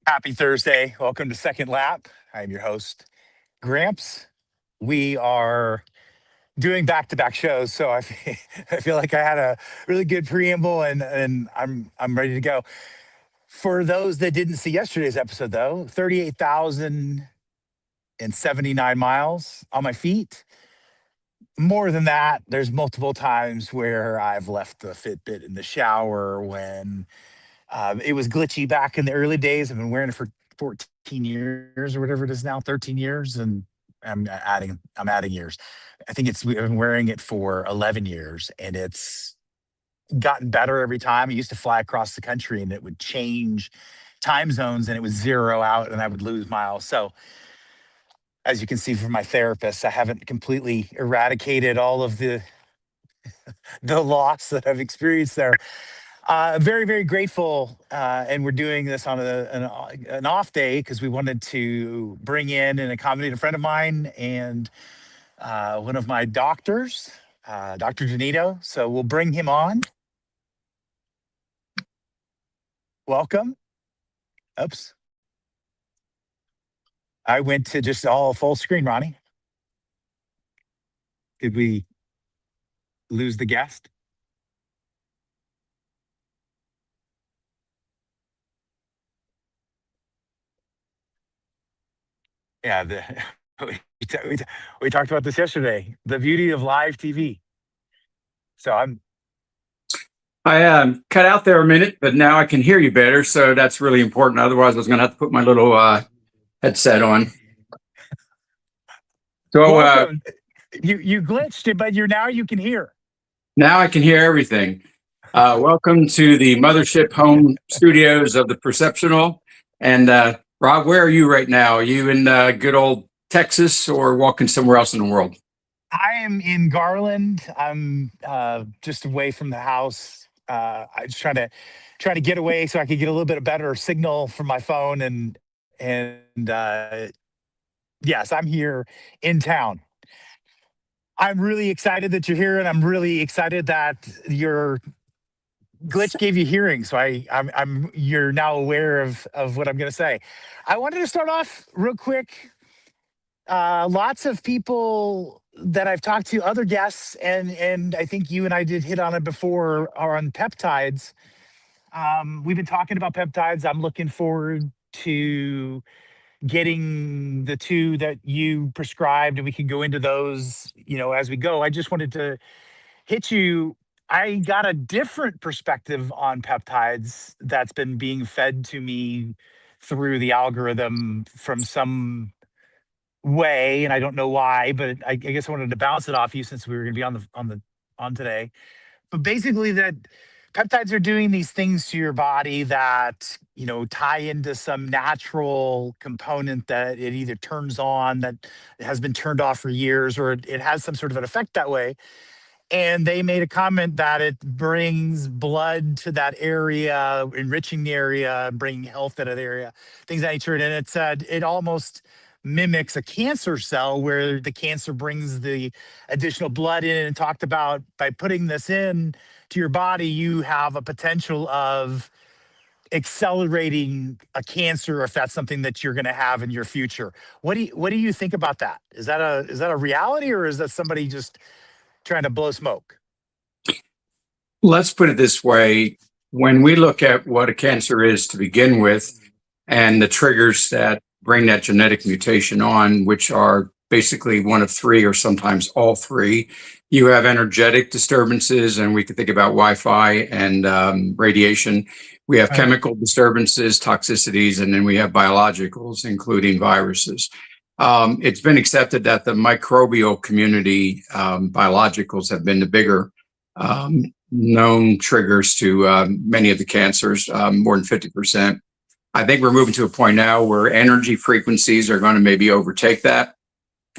Happy Thursday. Welcome to Second Lap. I'm your host, Gramps. We are doing back-to-back shows, so I feel like I had a really good preamble and I'm ready to go. For those that didn't see yesterday's episode though, 38,079 miles on my feet. More than that, there's multiple times where I've left the Fitbit in the shower when it was glitchy back in the early days. I've been wearing it for 14 years or whatever it is now, 13 years, and I'm adding years. I think I've been wearing it for 11 years, and it's gotten better every time. I used to fly across the country, and it would change time zones, and it would zero out, and I would lose miles. So, as you can see from my therapist, I haven't completely eradicated all of the loss that I've experienced there. Very, very grateful. And we're doing this on an off day because we wanted to bring in and accommodate a friend of mine and one of my doctors, Dr. Janito. So we'll bring him on. Welcome. Oops. I went to just all full screen, Ronnie. Did we lose the guest? Yeah, we talked about this yesterday. The beauty of live TV. So I cut out there a minute, but now I can hear you better. So that's really important. Otherwise, I was going to have to put my little headset on. So welcome. You glitched it, but now you can hear. Now I can hear everything. Welcome to the Mothership Home Studios of the Perceptional. And Rob, where are you right now? Are you in good old Texas or walking somewhere else in the world? I am in Garland. I'm just away from the house. I just trying to get away so I could get a little bit of better signal from my phone and yes, I'm here in town. I'm really excited that you're here, and I'm really excited that your glitch gave you hearing. So you're now aware of what I'm going to say. I wanted to start off real quick. Lots of people that I've talked to, other guests, and I think you and I did hit on it before, are on peptides. We've been talking about peptides. I'm looking forward to getting the two that you prescribed, and we can go into those, as we go. I just wanted to hit you. I got a different perspective on peptides that's been being fed to me through the algorithm from some way, and I don't know why, but I guess I wanted to bounce it off you since we were going to be on today. But basically, that peptides are doing these things to your body that tie into some natural component that it either turns on, that has been turned off for years, or it has some sort of an effect that way. And they made a comment that it brings blood to that area, enriching the area, bringing health to that area, things of that nature. And it said it almost mimics a cancer cell where the cancer brings the additional blood in, and talked about by putting this in to your body, you have a potential of accelerating a cancer if that's something that you're going to have in your future. What do you think about that? Is that a reality, or is that somebody just trying to blow smoke? Let's put it this way. When we look at what a cancer is to begin with, and the triggers that bring that genetic mutation on, which are basically one of three or sometimes all three, you have energetic disturbances, and we could think about Wi-Fi and radiation. We have chemical disturbances, toxicities, and then we have biologicals, including viruses. It's been accepted that the microbial community biologicals have been the bigger known triggers to many of the cancers, more than 50%. I think we're moving to a point now where energy frequencies are going to maybe overtake that.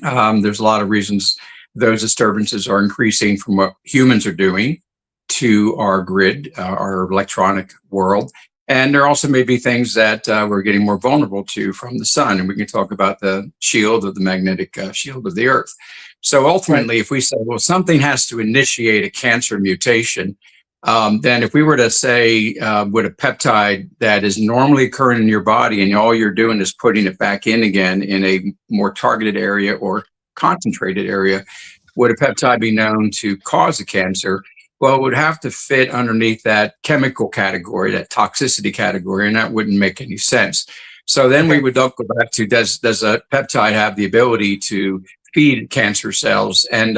There's a lot of reasons those disturbances are increasing from what humans are doing to our grid, our electronic world. And there also may be things that we're getting more vulnerable to from the sun. And we can talk about the shield of the magnetic shield of the earth. So ultimately, if we say, well, something has to initiate a cancer mutation, then if we were to say with a peptide that is normally occurring in your body and all you're doing is putting it back in again in a more targeted area or concentrated area, would a peptide be known to cause a cancer? Well, it would have to fit underneath that chemical category, that toxicity category, and that wouldn't make any sense. So then we would go back to, does a peptide have the ability to feed cancer cells? And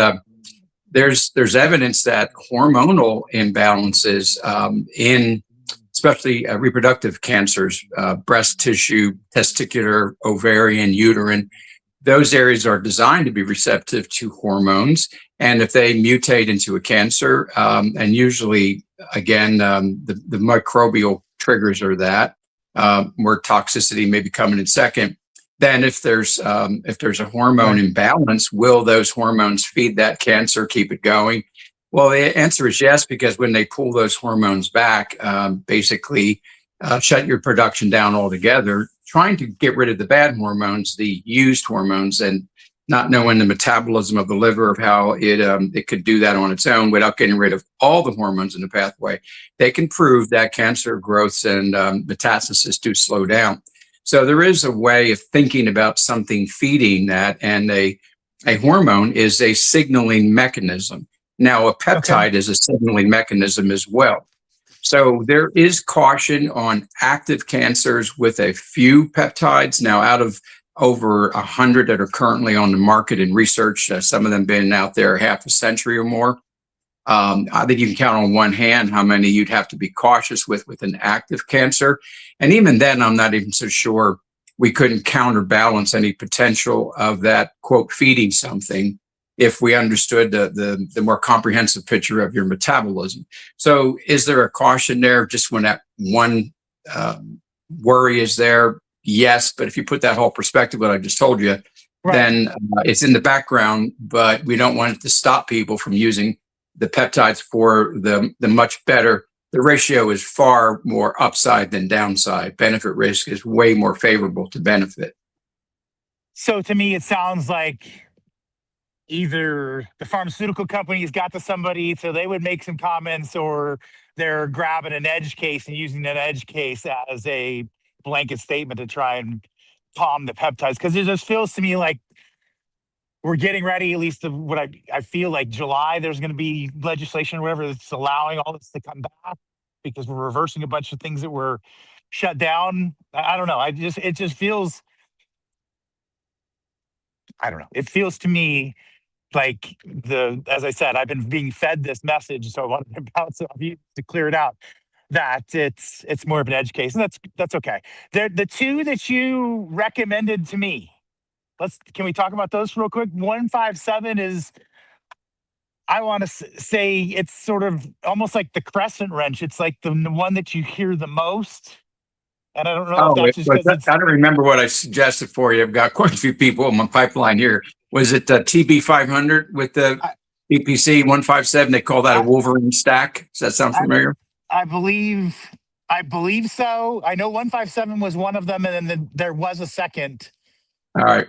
there's evidence that hormonal imbalances in especially reproductive cancers, breast tissue, testicular, ovarian, uterine, those areas are designed to be receptive to hormones. And if they mutate into a cancer, and usually, again, the microbial triggers are that, where toxicity may be coming in second. Then if there's a hormone imbalance, will those hormones feed that cancer, keep it going? Well, the answer is yes, because when they pull those hormones back, basically shut your production down altogether, trying to get rid of the bad hormones, the used hormones, and not knowing the metabolism of the liver of how it could do that on its own without getting rid of all the hormones in the pathway. They can prove that cancer growths and metastasis do slow down. So there is a way of thinking about something feeding that, and a hormone is a signaling mechanism. Now, a peptide is a signaling mechanism as well. So there is caution on active cancers with a few peptides. Now, out of over 100 that are currently on the market in research, some of them been out there half a century or more. I think you can count on one hand how many you'd have to be cautious with an active cancer. And even then, I'm not even so sure we couldn't counterbalance any potential of that, quote, feeding something if we understood the more comprehensive picture of your metabolism. So is there a caution there just when that one worry is there? Yes, but if you put that whole perspective, what I just told you, then it's in the background, but we don't want it to stop people from using the peptides for the much better. The ratio is far more upside than downside. Benefit risk is way more favorable to benefit. So to me, it sounds like either the pharmaceutical companies got to somebody, so they would make some comments, or they're grabbing an edge case and using an edge case as a blanket statement to try and calm the peptides. Because it just feels to me like we're getting ready, at least what I feel like July, there's going to be legislation or whatever that's allowing all this to come back, because we're reversing a bunch of things that were shut down. I don't know. It just feels, I don't know. It feels to me like as I said, I've been being fed this message, so I wanted to bounce it off you to clear it out, that it's more of an edge case, and that's okay. The two that you recommended to me, can we talk about those real quick? 157 is, I want to say, it's sort of almost like the crescent wrench. It's like the one that you hear the most. And I don't know if that's just because I don't remember what I suggested for you. I've got quite a few people in my pipeline here. Was it TB500 with the BPC 157? They call that a Wolverine stack. Does that sound familiar? I believe so. I know 157 was one of them, and then there was a second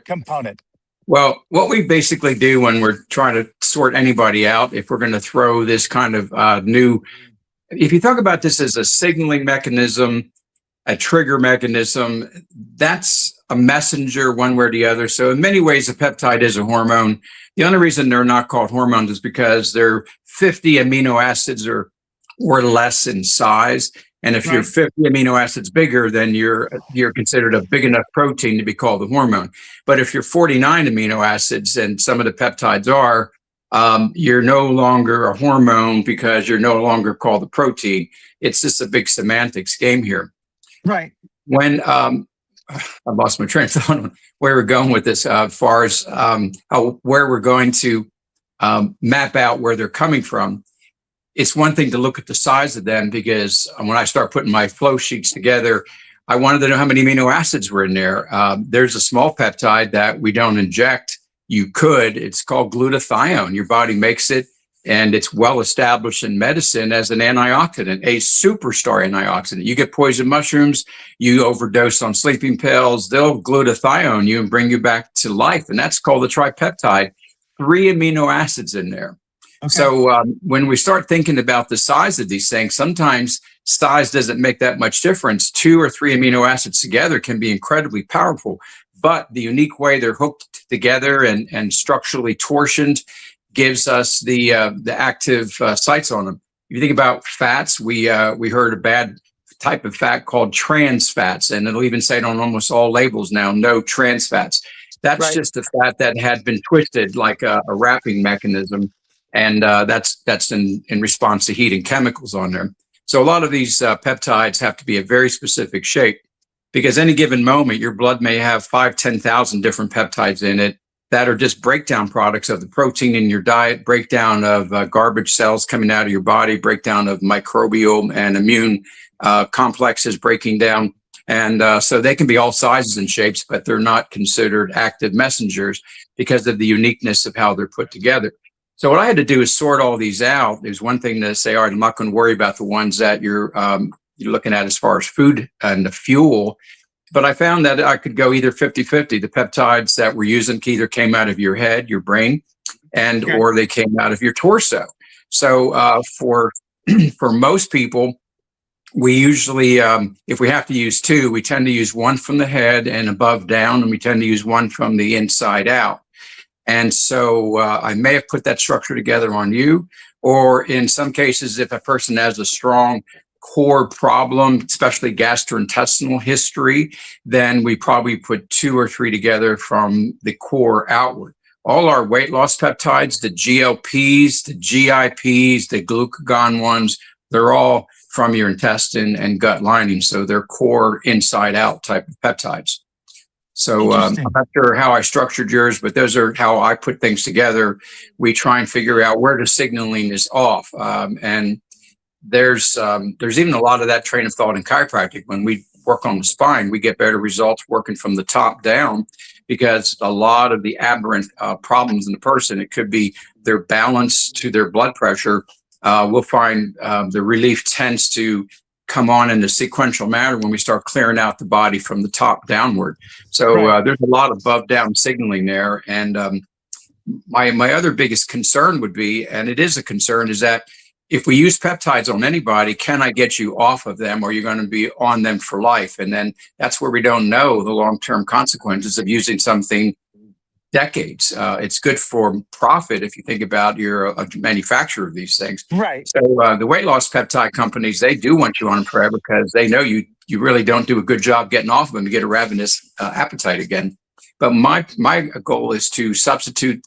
component. Well, what we basically do when we're trying to sort anybody out, if we're going to throw this kind of new, if you talk about this as a signaling mechanism, a trigger mechanism, that's a messenger one way or the other. So in many ways, a peptide is a hormone. The only reason they're not called hormones is because they're 50 amino acids or less in size. And if you're 50 amino acids bigger, then you're considered a big enough protein to be called a hormone. But if you're 49 amino acids, and some of the peptides are, you're no longer a hormone because you're no longer called a protein. It's just a big semantics game here. Right. When I lost my train of thought on where we're going with this, as far as where we're going to map out where they're coming from. It's one thing to look at the size of them, because when I start putting my flow sheets together, I wanted to know how many amino acids were in there. There's a small peptide that we don't inject. You could. It's called glutathione. Your body makes it, and it's well established in medicine as an antioxidant, a superstar antioxidant. You get poison mushrooms, you overdose on sleeping pills, they'll glutathione you and bring you back to life. And that's called the tripeptide. 3 amino acids in there. Okay. So when we start thinking about the size of these things, sometimes size doesn't make that much difference. 2 or 3 amino acids together can be incredibly powerful, but the unique way they're hooked together and structurally torsioned gives us the active sites on them. If you think about fats, we heard a bad type of fat called trans fats, and it'll even say it on almost all labels now, no trans fats. That's Right. just a fat that had been twisted like a wrapping mechanism, and that's in response to heat and chemicals on there. So a lot of these peptides have to be a very specific shape because any given moment your blood may have 5, 10,000 different peptides in it that are just breakdown products of the protein in your diet, breakdown of garbage cells coming out of your body, breakdown of microbial and immune complexes breaking down. And so they can be all sizes and shapes, but they're not considered active messengers because of the uniqueness of how they're put together. So what I had to do is sort all these out. There's one thing to say, all right, I'm not going to worry about the ones that you're looking at as far as food and the fuel. But I found that I could go either 50-50. The peptides that we're using either came out of your head, your brain, and Okay. or they came out of your torso. So for for most people, we usually, if we have to use two, we tend to use one from the head and above down, and we tend to use one from the inside out. And so I may have put that structure together on you, or in some cases, if a person has a strong core problem, especially gastrointestinal history, then we probably put 2 or 3 together from the core outward. All our weight loss peptides, the GLPs, the GIPs, the glucagon ones, they're all from your intestine and gut lining. So they're core inside out type of peptides. So I'm Interesting. not sure how I structured yours, but those are how I put things together. We try and figure out where the signaling is off. And there's even a lot of that train of thought in chiropractic. When we work on the spine, we get better results working from the top down because a lot of the aberrant problems in the person, it could be their balance to their blood pressure. We'll find the relief tends to come on in a sequential manner when we start clearing out the body from the top downward. So Right. there's a lot of above down signaling there. And my other biggest concern would be, and it is a concern, is that if we use peptides on anybody, can I get you off of them, or you're going to be on them for life? And then that's where we don't know the long-term consequences of using something decades. It's good for profit if you think about you're a manufacturer of these things. Right. So the weight loss peptide companies, they do want you on them forever because they know you really don't do a good job getting off of them to get a ravenous appetite again. But my goal is to substitute,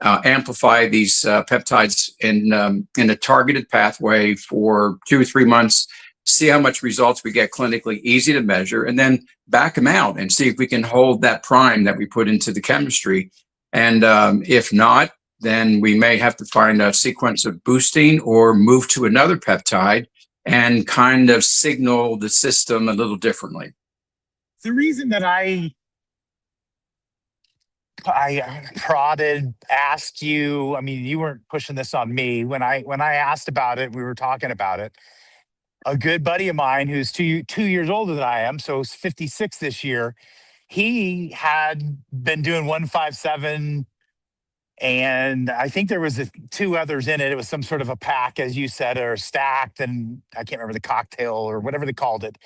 amplify these peptides in a targeted pathway for 2 or 3 months, see how much results we get clinically, easy to measure, and then back them out and see if we can hold that prime that we put into the chemistry. And if not, then we may have to find a sequence of boosting or move to another peptide and kind of signal the system a little differently. The reason that I prodded, asked you, I mean, you weren't pushing this on me. When I asked about it, we were talking about it. A good buddy of mine who's 2 years older than I am, so he's 56 this year. He had been doing 157, and I think there was two others in it. It was some sort of a pack, as you said, or stacked, and I can't remember the cocktail or whatever they called it.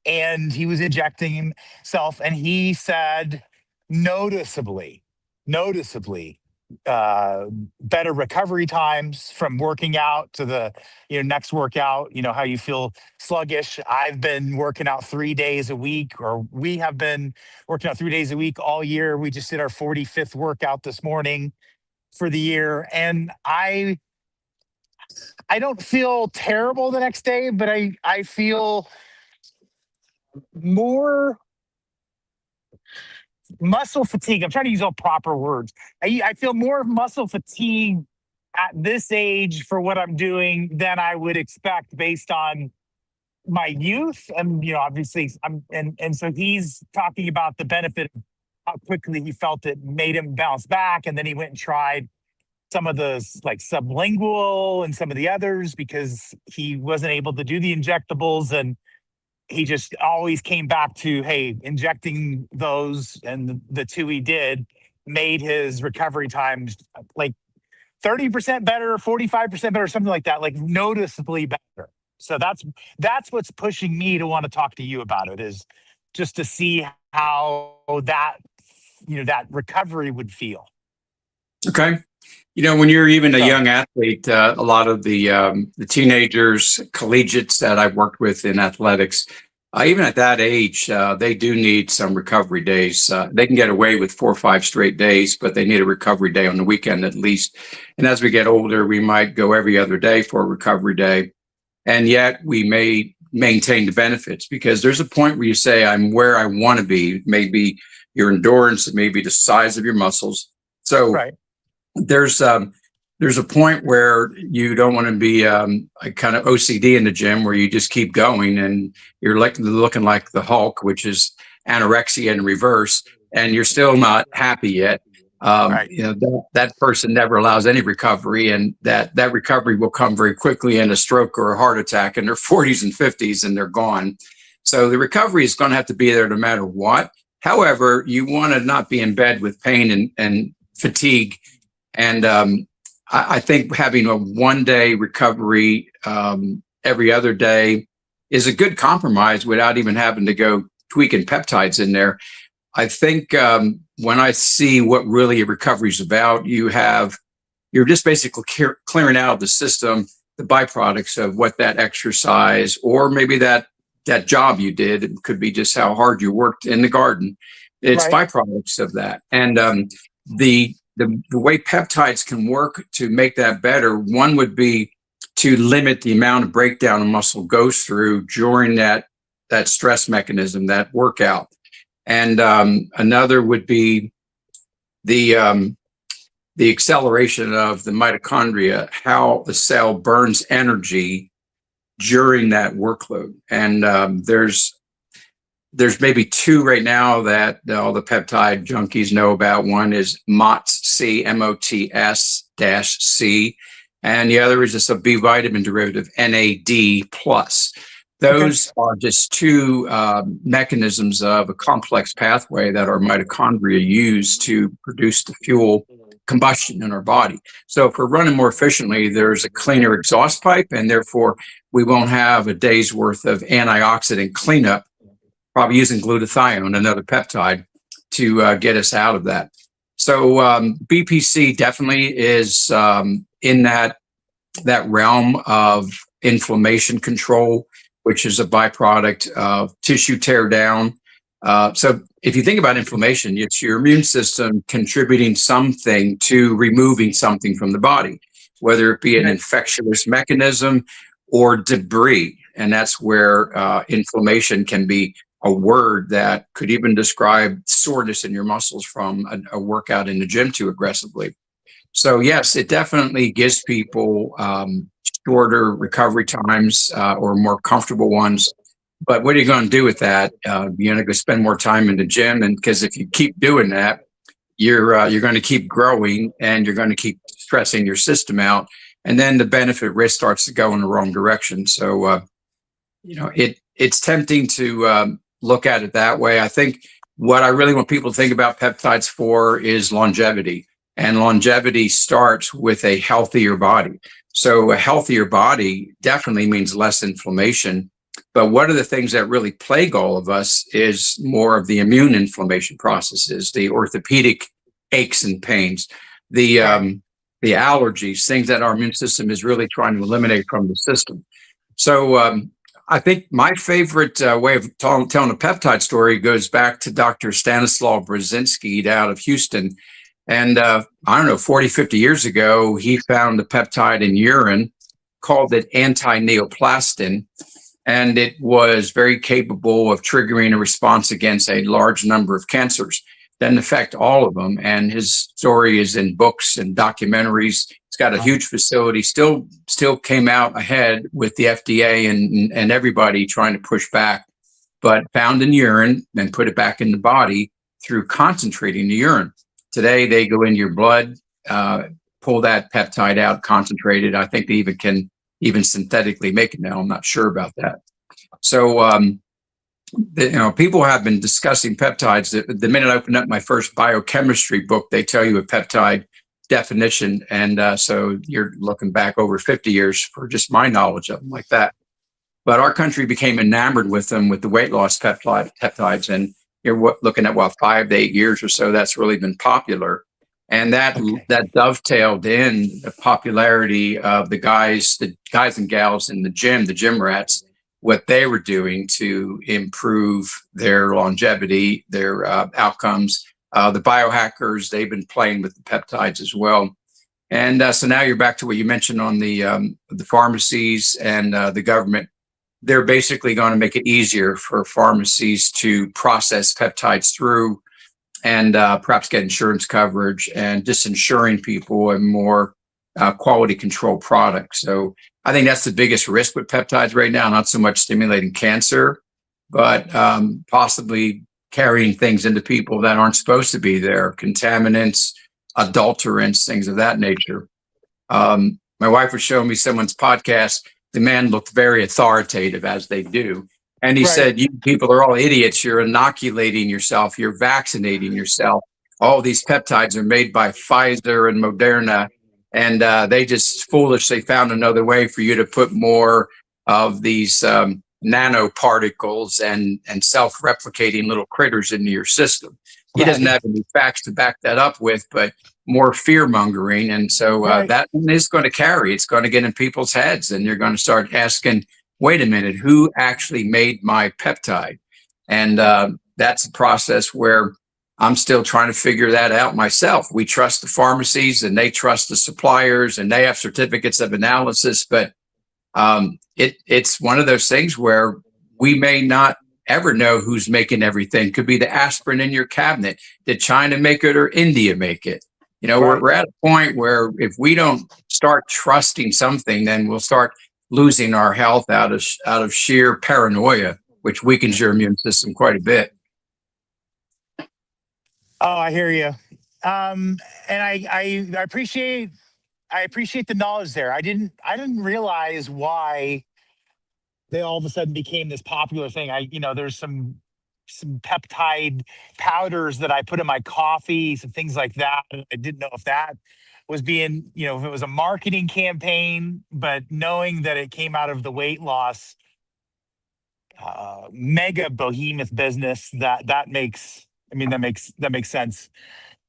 And he was injecting himself, and he said noticeably, noticeably better recovery times from working out to the next workout. You know how you feel sluggish. I've been working out 3 days a week, or we have been working out 3 days a week all year. We just did our 45th workout this morning for the year, and I don't feel terrible the next day, but I feel more muscle fatigue. I'm trying to use all proper words. I feel more muscle fatigue at this age for what I'm doing than I would expect based on my youth. And obviously, and so he's talking about the benefit of how quickly he felt it made him bounce back, and then he went and tried some of the like sublingual and some of the others because he wasn't able to do the injectables, and he just always came back to, hey, injecting those, and the two he did made his recovery times like 30% better, 45% better, something like that, like noticeably better. So that's what's pushing me to want to talk to you about it, is just to see how that, that recovery would feel. Okay. When you're even a So, young athlete, a lot of the teenagers, collegiates that I've worked with in athletics, even at that age, they do need some recovery days. They can get away with 4 or 5 straight days, but they need a recovery day on the weekend at least. And as we get older, we might go every other day for a recovery day. And yet we may maintain the benefits, because there's a point where you say, I'm where I want to be. Maybe your endurance, maybe the size of your muscles. So right. there's a point where you don't want to be a kind of OCD in the gym, where you just keep going and you're looking like the Hulk, which is anorexia in reverse, and you're still not happy yet. Right. That person never allows any recovery, and that recovery will come very quickly in a stroke or a heart attack in their 40s and 50s, and they're gone. So the recovery is going to have to be there no matter what. However, you want to not be in bed with pain and fatigue. And I think having a 1-day recovery every other day is a good compromise without even having to go tweaking peptides in there. I think when I see what really a recovery is about, you're just basically clearing out of the system the byproducts of what that exercise, or maybe that job you did. It could be just how hard you worked in the garden. It's right. byproducts of that. And the way peptides can work to make that better, one would be to limit the amount of breakdown a muscle goes through during that stress mechanism, that workout. And another would be the acceleration of the mitochondria, how the cell burns energy during that workload. And there's maybe 2 right now that all the peptide junkies know about. One is MOTS-C, MOTS-C, and the other is just a B vitamin derivative, NAD+. Those are just 2 mechanisms of a complex pathway that our mitochondria use to produce the fuel combustion in our body. So if we're running more efficiently, there's a cleaner exhaust pipe, and therefore we won't have a day's worth of antioxidant cleanup, probably using glutathione, another peptide, to get us out of that. So BPC definitely is in that realm of inflammation control, which is a byproduct of tissue tear down. So if you think about inflammation, it's your immune system contributing something to removing something from the body, whether it be an infectious mechanism or debris. And that's where inflammation can be a word that could even describe soreness in your muscles from a workout in the gym too aggressively. So yes, it definitely gives people shorter recovery times or more comfortable ones. But what are you going to do with that? You're going to go spend more time in the gym, and because if you keep doing that, you're going to keep growing, and you're going to keep stressing your system out, and then the benefit risk starts to go in the wrong direction. So it's tempting to look at it that way. I think what I really want people to think about peptides for is longevity. And longevity starts with a healthier body. So a healthier body definitely means less inflammation. But one of the things that really plague all of us is more of the immune inflammation processes, the orthopedic aches and pains, the allergies, things that our immune system is really trying to eliminate from the system. So I think my favorite way of telling a peptide story goes back to Dr. Stanislaw Brzezinski out of Houston. And I don't know, 40, 50 years ago, he found a peptide in urine, called it anti-neoplastin. And it was very capable of triggering a response against a large number of cancers. Didn't affect all of them. And his story is in books and documentaries. It's got a huge facility, still came out ahead with the FDA and everybody trying to push back, but found in urine and put it back in the body through concentrating the urine. Today, they go into your blood, pull that peptide out, concentrate it. I think they can even synthetically make it now. I'm not sure about that. So, people have been discussing peptides. The minute I opened up my first biochemistry book, they tell you a peptide definition. And so you're looking back over 50 years for just my knowledge of them like that. But our country became enamored with them with the weight loss peptides. And you're looking at, 5 to 8 years or so, that's really been popular. And that dovetailed in the popularity of the guys and gals in the gym rats, what they were doing to improve their longevity, their outcomes. The biohackers, they've been playing with the peptides as well. And so now you're back to what you mentioned on the pharmacies and the government. They're basically going to make it easier for pharmacies to process peptides through and perhaps get insurance coverage and just ensuring people a more quality control product. So I think that's the biggest risk with peptides right now, not so much stimulating cancer, but possibly carrying things into people that aren't supposed to be there, contaminants, adulterants, things of that nature. My wife was showing me someone's podcast. The man looked very authoritative, as they do. And he said, you people are all idiots. You're inoculating yourself. You're vaccinating yourself. All these peptides are made by Pfizer and Moderna. And they just foolishly found another way for you to put more of these nanoparticles and self-replicating little critters into your system. He doesn't have any facts to back that up with, but more fear mongering. And so that is going to carry. It's going to get in people's heads, and you're going to start asking, wait a minute, who actually made my peptide? And that's a process where I'm still trying to figure that out myself. We trust the pharmacies, and they trust the suppliers, and they have certificates of analysis. But it's one of those things where we may not ever know who's making everything. Could be the aspirin in your cabinet. Did China make it or India make it? You know, we're at a point where if we don't start trusting something, then we'll start losing our health out of sheer paranoia, which weakens your immune system quite a bit. Oh, I hear you. And I appreciate the knowledge there. I didn't realize why they all of a sudden became this popular thing. There's some peptide powders that I put in my coffee, some things like that. I didn't know if that was being, if it was a marketing campaign, but knowing that it came out of the weight loss mega behemoth business, that makes sense.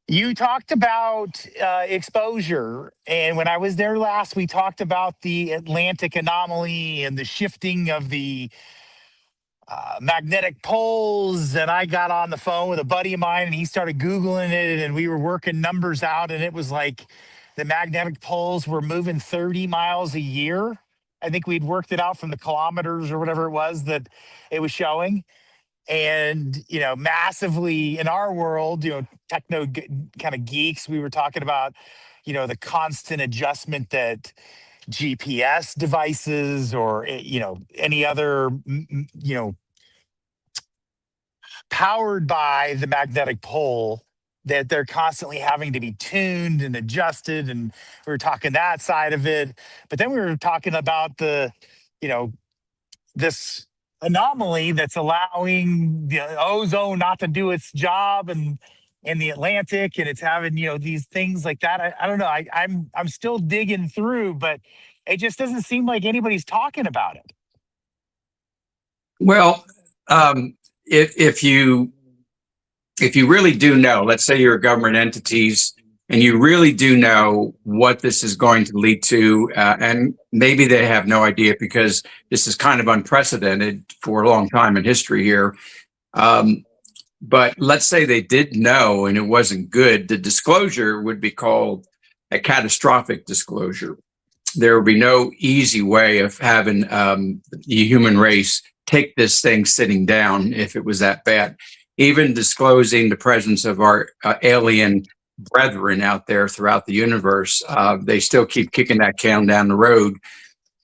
You talked about exposure, and when I was there last, we talked about the Atlantic anomaly and the shifting of the magnetic poles. And I got on the phone with a buddy of mine, and he started Googling it, and we were working numbers out, and it was like the magnetic poles were moving 30 miles a year. I think we'd worked it out from the kilometers or whatever it was that it was showing. And, massively in our world, techno kind of geeks, we were talking about, the constant adjustment that GPS devices or, any other, powered by the magnetic pole, that they're constantly having to be tuned and adjusted. And we were talking that side of it. But then we were talking about this anomaly that's allowing the ozone not to do its job and in the Atlantic, and it's having these things like that. I don't know. I'm still digging through, but it just doesn't seem like anybody's talking about it. Well, if you really do know, let's say you're government entities, and you really do know what this is going to lead to, and maybe they have no idea because this is kind of unprecedented for a long time in history here. But let's say they did know and it wasn't good, the disclosure would be called a catastrophic disclosure. There would be no easy way of having the human race take this thing sitting down if it was that bad. Even disclosing the presence of our alien brethren out there throughout the universe, they still keep kicking that can down the road.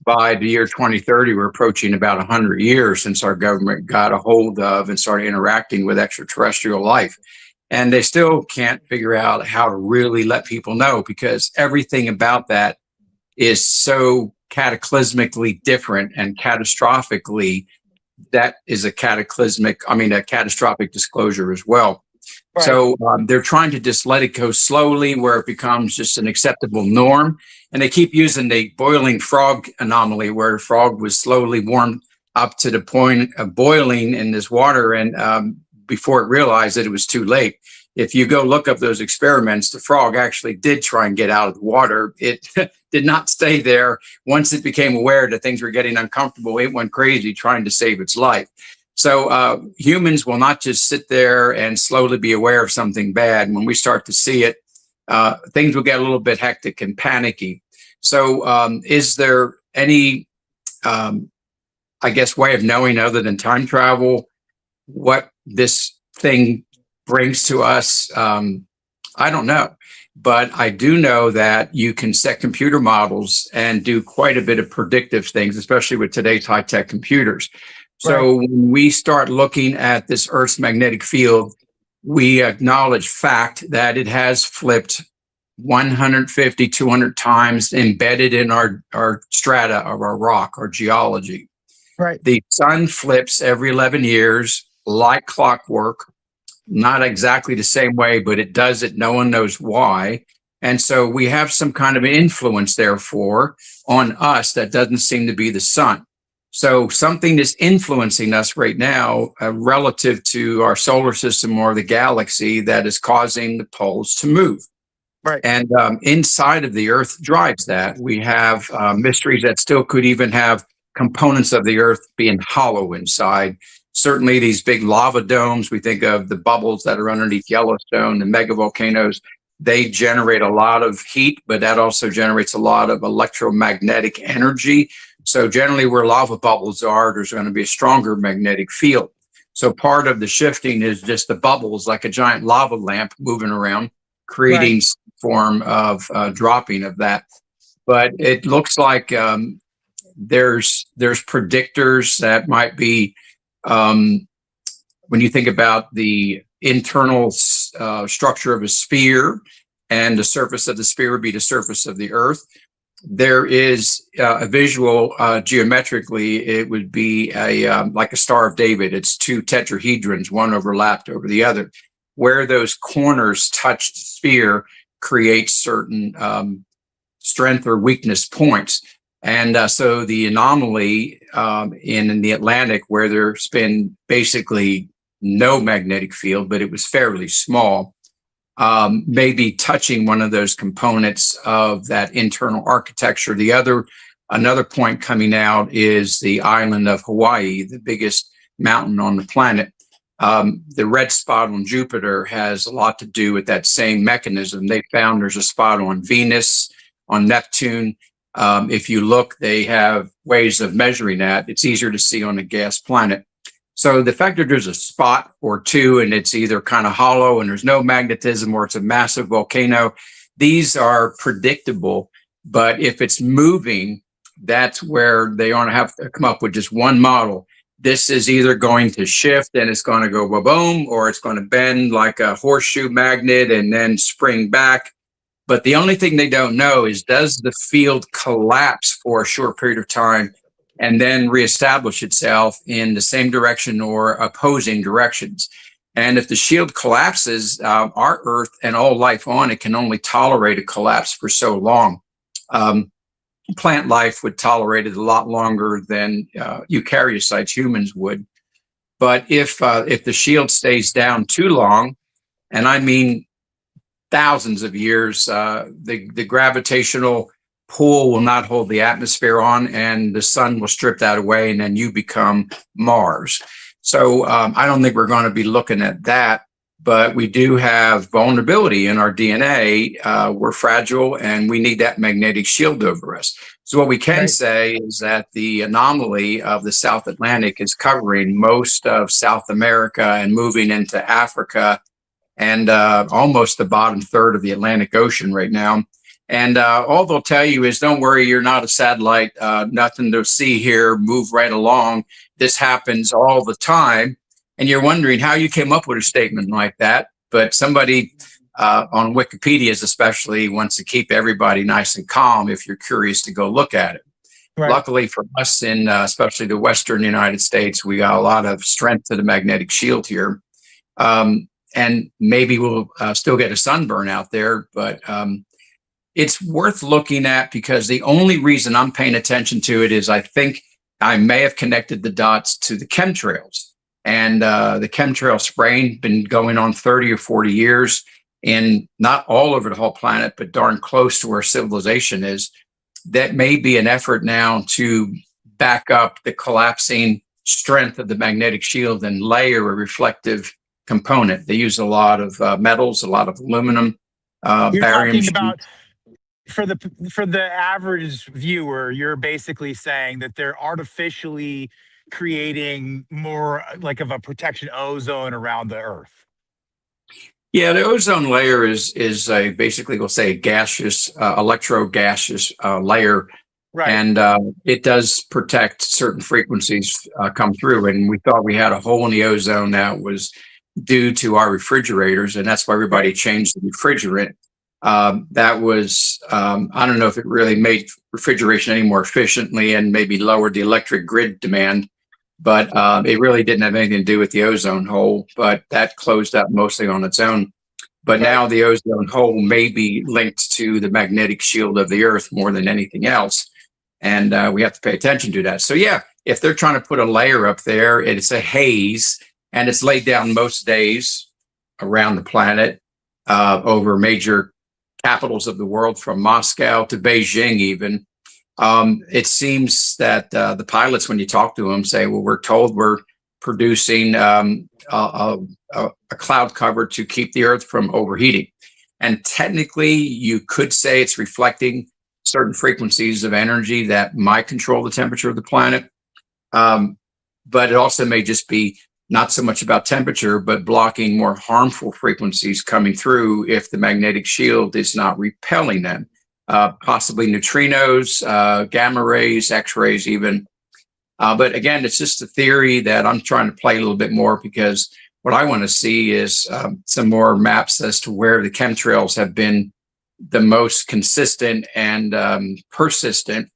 By the year 2030, we're approaching about 100 years since our government got a hold of and started interacting with extraterrestrial life. And they still can't figure out how to really let people know, because everything about that is so cataclysmically different and catastrophically, that is a catastrophic disclosure as well. Right. So they're trying to just let it go slowly where it becomes just an acceptable norm. And they keep using the boiling frog anomaly where the frog was slowly warmed up to the point of boiling in this water. And before it realized that it was too late. If you go look up those experiments, the frog actually did try and get out of the water. It did not stay there. Once it became aware that things were getting uncomfortable, it went crazy trying to save its life. So humans will not just sit there and slowly be aware of something bad. When we start to see it, things will get a little bit hectic and panicky. So is there any, I guess, way of knowing other than time travel what this thing brings to us? I don't know. But I do know that you can set computer models and do quite a bit of predictive things, especially with today's high-tech computers. So when we start looking at this Earth's magnetic field, we acknowledge fact that it has flipped 150, 200 times embedded in our strata of our rock, our geology. Right. The sun flips every 11 years like clockwork, not exactly the same way, but it does it. No one knows why. And so we have some kind of influence, therefore, on us that doesn't seem to be the sun. So something is influencing us right now relative to our solar system or the galaxy that is causing the poles to move. Right. And inside of the Earth drives that. We have mysteries that still could even have components of the Earth being hollow inside. Certainly these big lava domes, we think of the bubbles that are underneath Yellowstone, the megavolcanoes, they generate a lot of heat, but that also generates a lot of electromagnetic energy. So generally where lava bubbles are, there's going to be a stronger magnetic field. So part of the shifting is just the bubbles, like a giant lava lamp moving around, creating some form of dropping of that. But it looks like there's predictors that might be, when you think about the internal structure of a sphere and the surface of the sphere would be the surface of the Earth, there is a visual geometrically, it would be like a Star of David. It's two tetrahedrons, one overlapped over the other. Where those corners touch the sphere creates certain strength or weakness points. And so the anomaly in the Atlantic, where there's been basically no magnetic field, but it was fairly small, may be touching one of those components of that internal architecture. Another point coming out is the island of Hawaii, the biggest mountain on the planet. The red spot on Jupiter has a lot to do with that same mechanism. They found there's a spot on Venus, on Neptune. If you look, they have ways of measuring that. It's easier to see on a gas planet. So the fact that there's a spot or two and it's either kind of hollow and there's no magnetism or it's a massive volcano, these are predictable. But if it's moving, that's where they want to have to come up with just one model. This is either going to shift and it's going to go boom, or it's going to bend like a horseshoe magnet and then spring back. But the only thing they don't know is, does the field collapse for a short period of time and then reestablish itself in the same direction or opposing directions? And if the shield collapses, our Earth and all life on it can only tolerate a collapse for so long. Plant life would tolerate it a lot longer than eukaryotes, humans would. But if the shield stays down too long, and I mean thousands of years, the gravitational pull will not hold the atmosphere on, and the sun will strip that away, and then you become Mars. So I don't think we're going to be looking at that, but we do have vulnerability in our DNA. We're fragile, and we need that magnetic shield over us. So what we can say is that the anomaly of the South Atlantic is covering most of South America and moving into Africa and almost the bottom third of the Atlantic Ocean right now. And all they'll tell you is, don't worry, you're not a satellite, nothing to see here, move right along. This happens all the time. And you're wondering how you came up with a statement like that. But somebody on Wikipedia's especially wants to keep everybody nice and calm if you're curious to go look at it. Right. Luckily for us in especially the Western United States, we got a lot of strength to the magnetic shield here. and maybe we'll still get a sunburn out there, but it's worth looking at because the only reason I'm paying attention to it is I think I may have connected the dots to the chemtrails. And the chemtrail spraying been going on 30 or 40 years, and not all over the whole planet, but darn close to where civilization is. That may be an effort now to back up the collapsing strength of the magnetic shield and layer a reflective component. They use a lot of metals, a lot of aluminum, You're barium. talking about for the average viewer, you're basically saying that they're artificially creating more like of a protection ozone around the Earth. Yeah, the ozone layer is a basically we'll say a gaseous, electro-gaseous layer, Right. and it does protect certain frequencies come through. And we thought we had a hole in the ozone that was due to our refrigerators, and that's why everybody changed the refrigerant. That was I don't know if it really made refrigeration any more efficiently and maybe lowered the electric grid demand, but it really didn't have anything to do with the ozone hole. But that closed up mostly on its own. But now the ozone hole may be linked to the magnetic shield of the Earth more than anything else, and we have to pay attention to that. So yeah, if they're trying to put a layer up there, it's a haze, and it's laid down most days around the planet over major capitals of the world, from Moscow to Beijing even. It seems that the pilots, when you talk to them, say, well, we're told we're producing a cloud cover to keep the Earth from overheating. And technically, you could say it's reflecting certain frequencies of energy that might control the temperature of the planet. But it also may just be not so much about temperature, but blocking more harmful frequencies coming through if the magnetic shield is not repelling them. Possibly neutrinos, gamma rays, X-rays even. But again, it's just a theory that I'm trying to play a little bit more, because what I want to see is some more maps as to where the chemtrails have been the most consistent and persistent,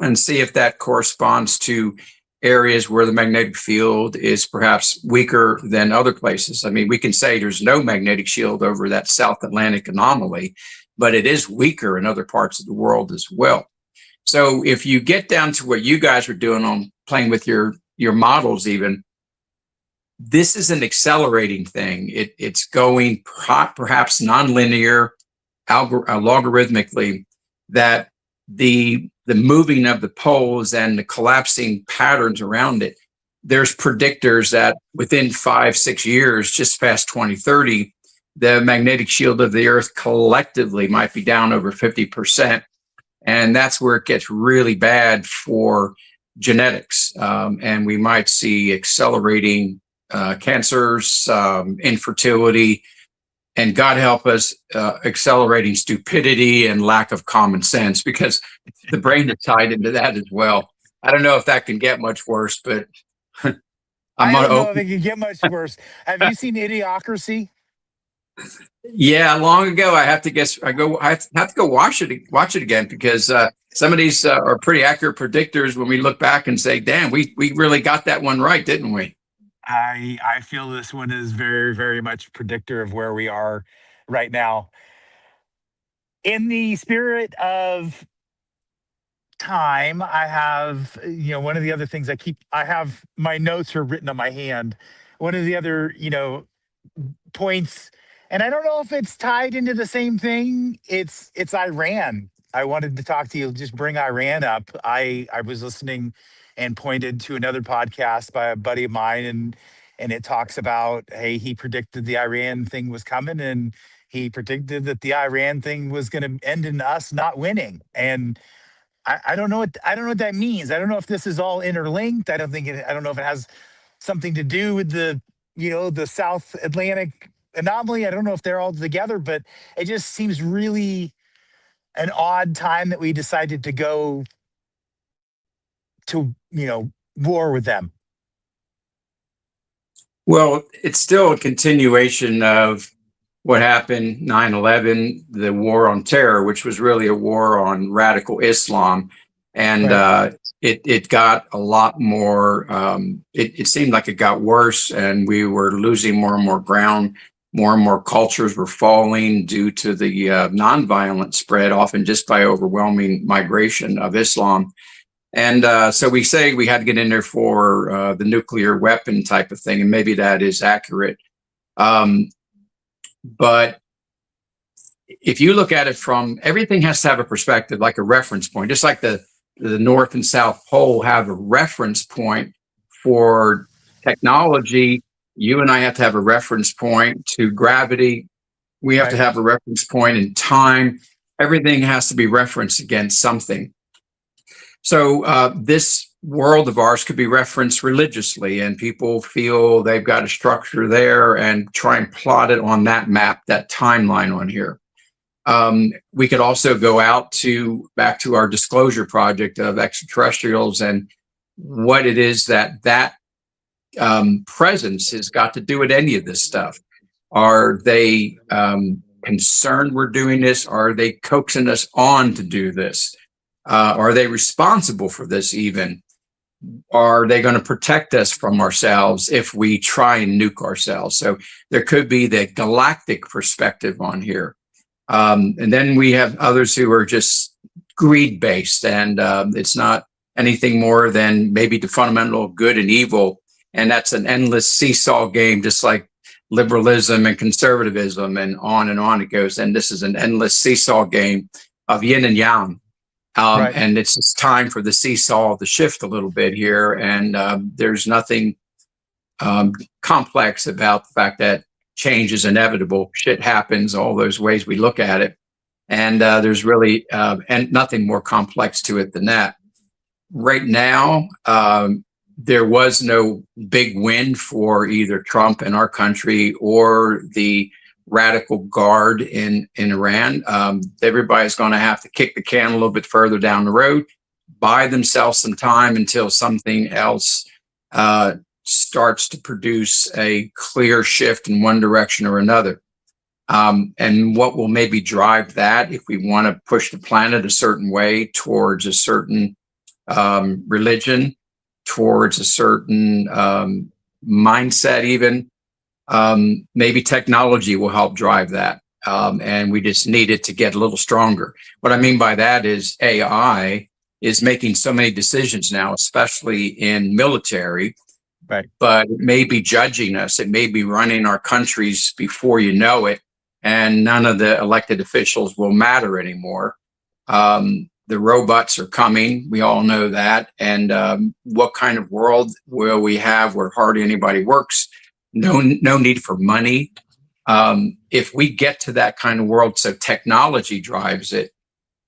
and see if that corresponds to areas where the magnetic field is perhaps weaker than other places. I mean, we can say there's no magnetic shield over that South Atlantic anomaly, but it is weaker in other parts of the world as well. So if you get down to what you guys are doing on playing with your models even, this is an accelerating thing. It's going perhaps nonlinear, logarithmically, that the moving of the poles and the collapsing patterns around it, there's predictors that within 5-6 years, just past 2030, the magnetic shield of the Earth collectively might be down over 50%. And that's where it gets really bad for genetics. And we might see accelerating cancers, infertility, and God help us, accelerating stupidity and lack of common sense, because the brain is tied into that as well. I don't know if that can get much worse, but I don't know if it can get much worse. Have you seen Idiocracy? Yeah, long ago. I have to guess. I have to go watch it again, because some of these are pretty accurate predictors when we look back and say, "Damn, we really got that one right, didn't we?" I feel this one is very, very much predictor of where we are right now. In the spirit of time, I have, one of the other things I have my notes are written on my hand. One of the other, points, and I don't know if it's tied into the same thing. It's Iran. I wanted to talk to you, just bring Iran up. I was listening and pointed to another podcast by a buddy of mine, and it talks about, hey, he predicted the Iran thing was coming, and he predicted that the Iran thing was going to end in us not winning. And I don't know what that means. I don't know if this is all interlinked. I don't know if it has something to do with the South Atlantic anomaly. I don't know if they're all together, but it just seems really an odd time that we decided to go to, war with them. Well, it's still a continuation of what happened 9/11, the war on terror, which was really a war on radical Islam. And Right. it got a lot more, it seemed like it got worse, and we were losing more and more ground. more and more cultures were falling due to the nonviolent spread, often just by overwhelming migration of Islam. And so we say we had to get in there for the nuclear weapon type of thing, and maybe that is accurate. But if you look at it from, everything has to have a perspective, like a reference point, just like the North and South Pole have a reference point for technology. You and I have to have a reference point to gravity. We have to have a reference point in time. Everything has to be referenced against something. So this world of ours could be referenced religiously, and people feel they've got a structure there and try and plot it on that map, that timeline on here. We could also go out back to our disclosure project of extraterrestrials and what it is that presence has got to do with any of this stuff. Are they concerned we're doing this? Are they coaxing us on to do this? Are they responsible for this even? Are they going to protect us from ourselves if we try and nuke ourselves? So there could be the galactic perspective on here. And then we have others who are just greed-based, and it's not anything more than maybe the fundamental good and evil. And that's an endless seesaw game, just like liberalism and conservatism, and on it goes. And this is an endless seesaw game of yin and yang. And it's just time for the seesaw to shift a little bit here. And there's nothing complex about the fact that change is inevitable. Shit happens, all those ways we look at it. And there's really and nothing more complex to it than that. Right now, there was no big win for either Trump and our country or the radical guard in Iran. Everybody's going to have to kick the can a little bit further down the road, buy themselves some time until something else starts to produce a clear shift in one direction or another. And what will maybe drive that, if we want to push the planet a certain way towards a certain religion, towards a certain mindset even, maybe technology will help drive that. And we just need it to get a little stronger. What I mean by that is AI is making so many decisions now, especially in military, but it may be judging us. It may be running our countries before you know it, and none of the elected officials will matter anymore. The robots are coming. We all know that. And what kind of world will we have where hardly anybody works? No need for money. If we get to that kind of world, so technology drives it,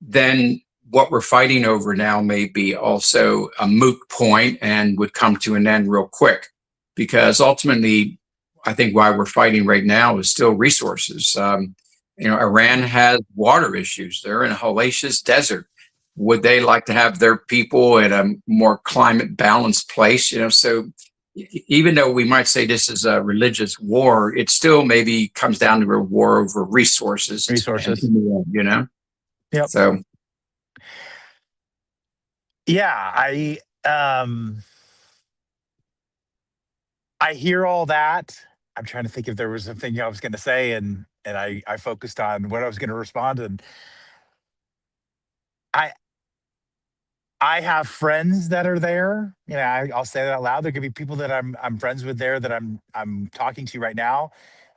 then what we're fighting over now may be also a moot point and would come to an end real quick. Because ultimately, I think why we're fighting right now is still resources. Iran has water issues. They're in a hellacious desert. Would they like to have their people in a more climate balanced place? So even though we might say this is a religious war, it still maybe comes down to a war over resources. Yep. So yeah, I hear all that. I'm trying to think if there was something I was going to say, and I focused on what I was going to respond. And I have friends that are there. I'll say that out loud. There could be people that I'm friends with there that I'm talking to right now.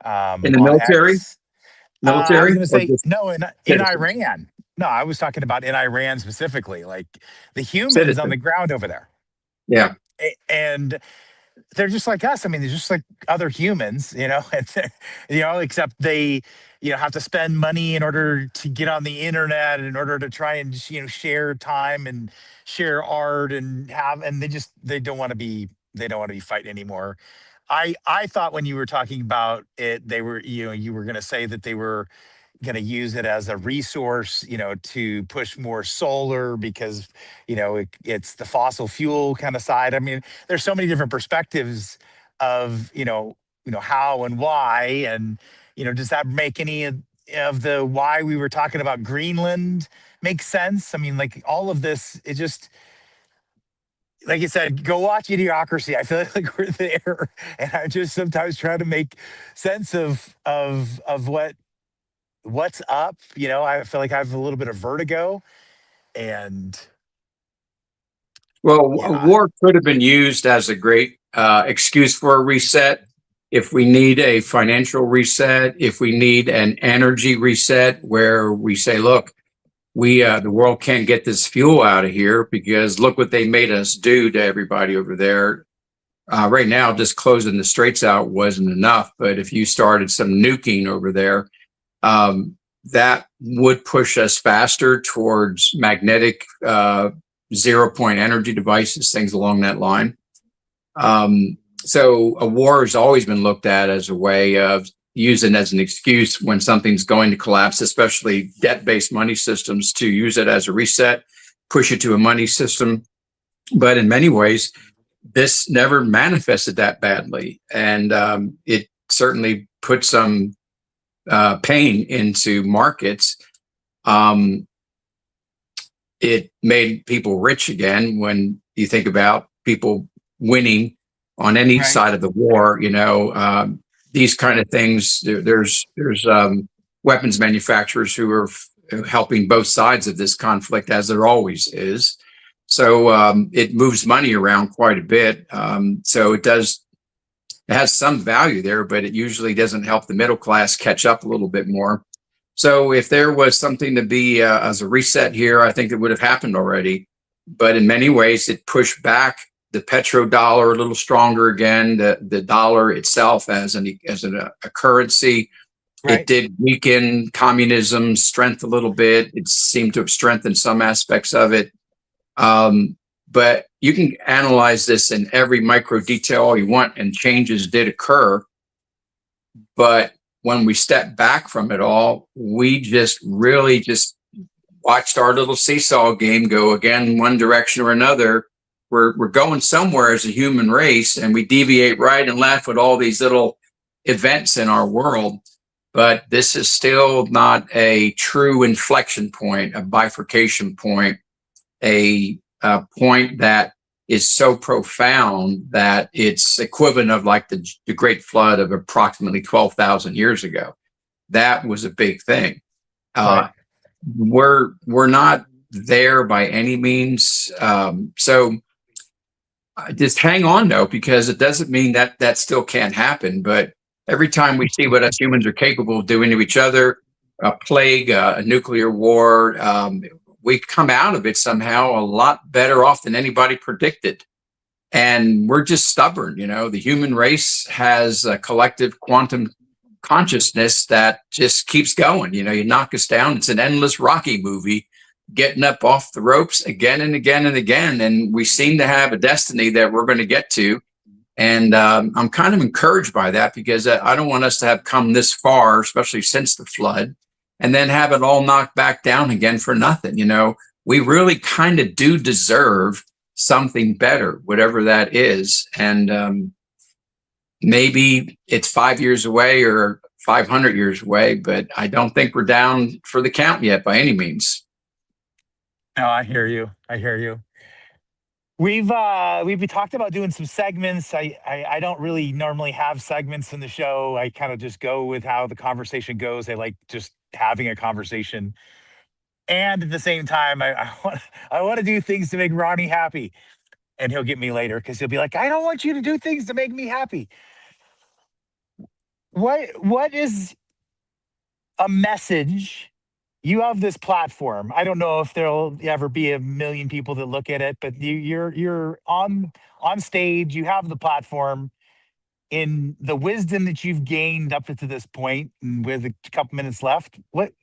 in the On military, X. I was going to say no in citizens? Iran. No, I was talking about in Iran specifically, like the humans on Citizens. the ground over there. Yeah. And they're just like us. I mean, they're just like other humans, and except they, have to spend money in order to get on the internet, in order to try and, share time and share art and they don't want to be fighting anymore. I thought when you were talking about it, you were going to say that they were going to use it as a resource, to push more solar because, it's the fossil fuel kind of side. I mean, there's so many different perspectives of, how and why. And, does that make any of the why we were talking about Greenland make sense? I mean, like all of this, it just like you said, go watch Idiocracy. I feel like we're there, and I just sometimes try to make sense of what's up. I feel like I have a little bit of vertigo, and Well, yeah, war could have been used as a great excuse for a reset. If we need a financial reset, if we need an energy reset, where we say, look, the world can't get this fuel out of here because look what they made us do to everybody over there. Right now, just closing the straits out wasn't enough. But if you started some nuking over there, that would push us faster towards magnetic 0 point energy devices, things along that line. So a war has always been looked at as a way of using as an excuse when something's going to collapse, especially debt-based money systems, to use it as a reset, push it to a money system. But in many ways, this never manifested that badly. And it certainly put some pain into markets. It made people rich again when you think about people winning on any right, side of the war. These kind of things. There's weapons manufacturers who are helping both sides of this conflict, as there always is. So it moves money around quite a bit. So it has some value there, but it usually doesn't help the middle class catch up a little bit more. So if there was something to be as a reset here, I think it would have happened already. But in many ways, it pushed back the petrodollar a little stronger again, the dollar itself as a currency. right. It did weaken communism's strength a little bit. It seemed to have strengthened some aspects of it. But you can analyze this in every micro detail you want, and changes did occur. But when we step back from it all, we just really just watched our little seesaw game go again, one direction or another. We're going somewhere as a human race, and we deviate right and left with all these little events in our world. But this is still not a true inflection point, a bifurcation point, a point that is so profound that it's equivalent of like the Great Flood of approximately 12,000 years ago. That was a big thing. Right. We're not there by any means. So just hang on though, because it doesn't mean that still can't happen. But every time we see what us humans are capable of doing to each other, a plague, a nuclear war, we come out of it somehow a lot better off than anybody predicted. And we're just stubborn. The human race has a collective quantum consciousness that just keeps going. You knock us down. It's an endless Rocky movie, getting up off the ropes again and again and again. And we seem to have a destiny that we're going to get to. And I'm kind of encouraged by that, because I don't want us to have come this far, especially since the flood, and then have it all knocked back down again for nothing. We really kind of do deserve something better, whatever that is. And maybe it's 5 years away or 500 years away, but I don't think we're down for the count yet by any means. No, I hear you. I hear you. We've talked about doing some segments. I don't really normally have segments in the show. I kind of just go with how the conversation goes. I like just having a conversation, and at the same time, I want to do things to make Ronnie happy, and he'll get me later because he'll be like, "I don't want you to do things to make me happy." What is a message? You have this platform. I don't know if there'll ever be a million people that look at it, but you're on stage. You have the platform. In the wisdom that you've gained up to this point, and with a couple minutes left, what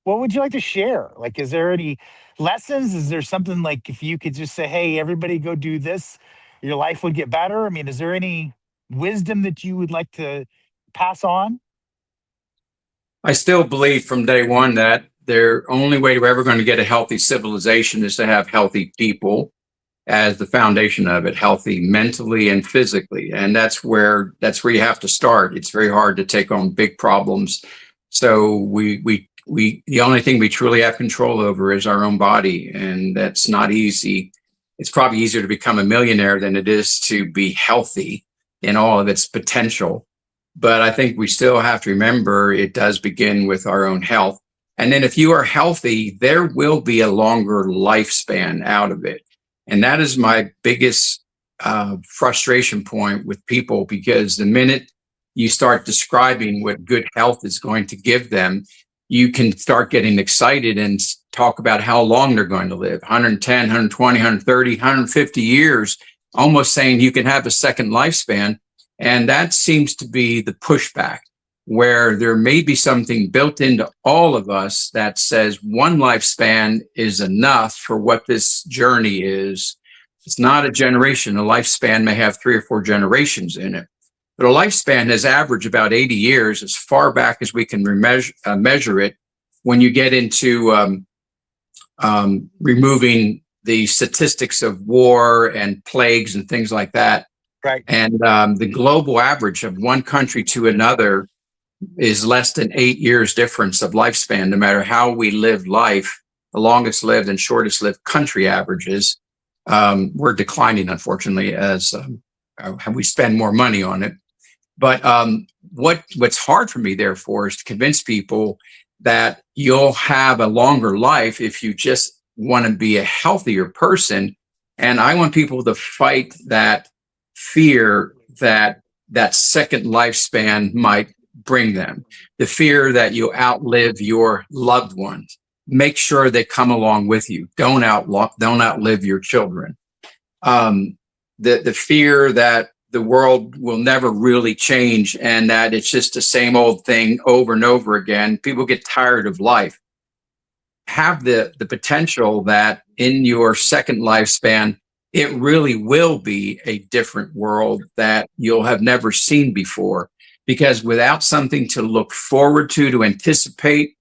would you like to share? Like, is there any lessons? Is there something like, if you could just say, "Hey, everybody, go do this," your life would get better? I mean, is there any wisdom that you would like to pass on? I still believe from day one that the only way we're ever going to get a healthy civilization is to have healthy people as the foundation of it, healthy mentally and physically. And that's where you have to start. It's very hard to take on big problems. So the only thing we truly have control over is our own body. And that's not easy. it's probably easier to become a millionaire than it is to be healthy in all of its potential. But I think we still have to remember it does begin with our own health. And then if you are healthy, there will be a longer lifespan out of it. And that is my biggest frustration point with people, because the minute you start describing what good health is going to give them, you can start getting excited and talk about how long they're going to live, 110, 120, 130, 150 years, almost saying you can have a second lifespan. And that seems to be the pushback, where there may be something built into all of us that says one lifespan is enough for what this journey is. It's not a generation. A lifespan may have 3 or 4 generations in it. But a lifespan has averaged about 80 years, as far back as we can measure it, when you get into removing the statistics of war and plagues and things like that. Right. And the global average of one country to another is less than 8 years difference of lifespan, no matter how we live life. The longest lived and shortest lived country averages, we're declining, unfortunately, as we spend more money on it. But what's hard for me, therefore, is to convince people that you'll have a longer life if you just want to be a healthier person. And I want people to fight that fear that that second lifespan might bring them, the fear that you outlive your loved ones. Make sure they come along with you. Don't outlive your children. The fear that the world will never really change and that it's just the same old thing over and over again. People get tired of life. Have the potential that in your second lifespan, it really will be a different world that you'll have never seen before. Because without something to look forward to anticipate,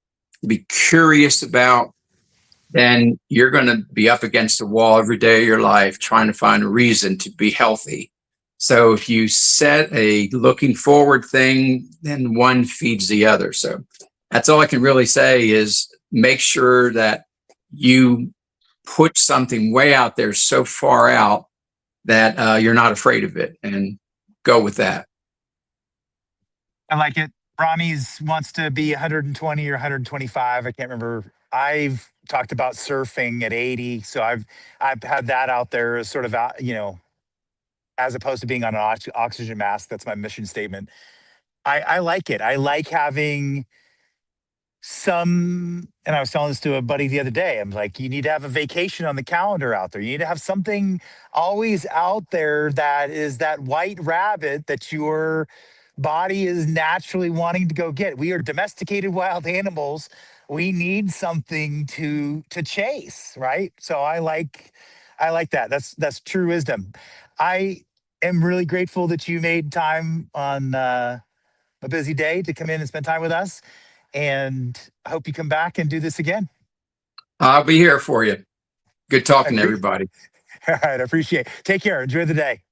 be curious about, then you're going to be up against the wall every day of your life trying to find a reason to be healthy. So if you set a looking forward thing, then one feeds the other. So that's all I can really say is make sure that you put something way out there, so far out that you're not afraid of it, and go with that. I like it. Brahmies wants to be 120 or 125. I can't remember. I've talked about surfing at 80. So I've had that out there as sort of, as opposed to being on an oxygen mask. That's my mission statement. I like it. I like having some, and I was telling this to a buddy the other day. I'm like, you need to have a vacation on the calendar out there. You need to have something always out there that is that white rabbit that your body is naturally wanting to go get. We are domesticated wild animals. We need something to chase, right? So I like that. That's true wisdom. I am really grateful that you made time on a busy day to come in and spend time with us. And I hope you come back and do this again. I'll be here for you. Good talking to everybody. All right. I appreciate it. Take care. Enjoy the day.